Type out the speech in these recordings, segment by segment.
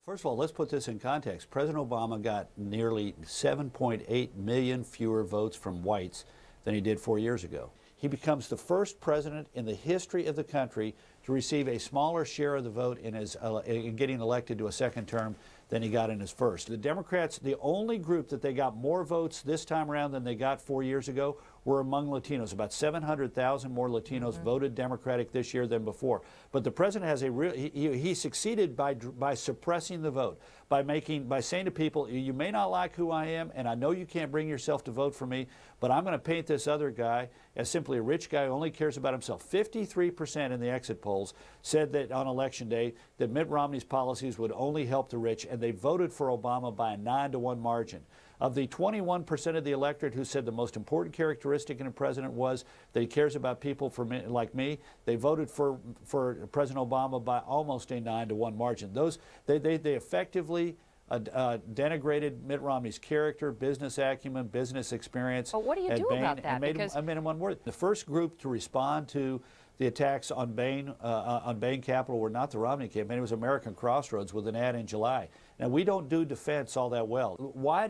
First of all, let's put this in context. President Obama got nearly 7.8 million fewer votes from whites than he did 4 years ago. He becomes the first president in the history of the country to receive a smaller share of the vote in getting elected to a second term than he got in his first. The Democrats, the only group that they got more votes this time around than they got 4 years ago were among Latinos. About 700,000 more Latinos voted Democratic this year than before. But the president has a real, he succeeded by suppressing the vote, by saying to people, you may not like who I am, and I know you can't bring yourself to vote for me, but I'm going to paint this other guy as simply a rich guy who only cares about himself. 53% in the exit polls said that on election day that Mitt Romney's policies would only help the rich, and they voted for Obama by a 9-to-1 margin. Of the 21% of the electorate who said the most important characteristic in a president was that he cares about people like me, they voted for President Obama by almost a 9-to-1 margin. They effectively denigrated Mitt Romney's character, business acumen, business experience. But what do you do about that? I made him unworthy. The first group to respond to the attacks on Bain Capital were not the Romney campaign. It was American Crossroads with an ad in July. Now, we don't do defense all that well. Why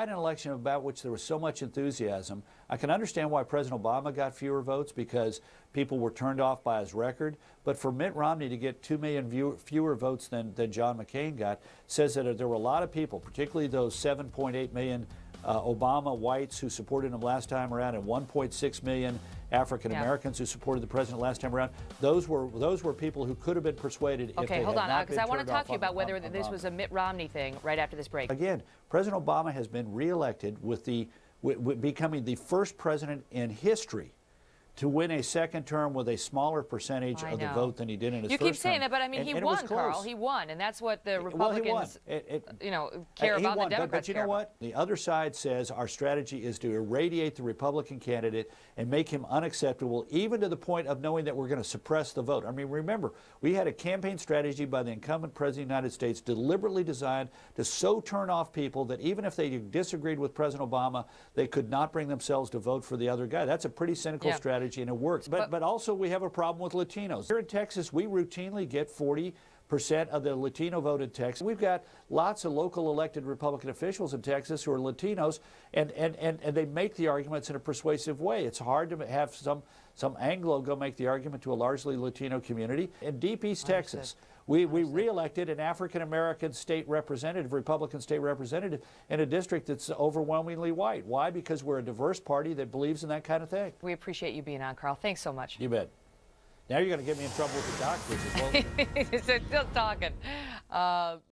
an election about which there was so much enthusiasm? I can understand why President Obama got fewer votes, because people were turned off by his record. But for Mitt Romney to get 2 million fewer votes than John McCain got says that there were a lot of people, particularly those 7.8 million Obama whites who supported him last time around, and 1.6 million African Americans who supported the president last time around. Those were people who could have been persuaded if they had not been turned off. Okay, hold on, because I want to talk to you about whether this was a Mitt Romney thing right after this break. Again, President Obama has been reelected with becoming the first president in history to win a second term with a smaller percentage of the vote than he did in his first term. You keep saying that, but I mean, he won, Carl. He won, and that's what the Republicans, care about the Democrats. But you know what? The other side says our strategy is to irradiate the Republican candidate and make him unacceptable, even to the point of knowing that we're going to suppress the vote. I mean, remember, we had a campaign strategy by the incumbent president of the United States deliberately designed to so turn off people that even if they disagreed with President Obama, they could not bring themselves to vote for the other guy. That's a pretty cynical strategy. And it works. But also we have a problem with Latinos. Here in Texas, we routinely get 40% of the Latino vote in Texas. We've got lots of local elected Republican officials in Texas who are Latinos, and they make the arguments in a persuasive way. It's hard to have some Anglo go make the argument to a largely Latino community. In Deep East Texas, we re-elected an African-American state representative, Republican state representative, in a district that's overwhelmingly white. Why? Because we're a diverse party that believes in that kind of thing. We appreciate you being on, Carl. Thanks so much. You bet. Now you're going to get me in trouble with the doctors as well. Still talking.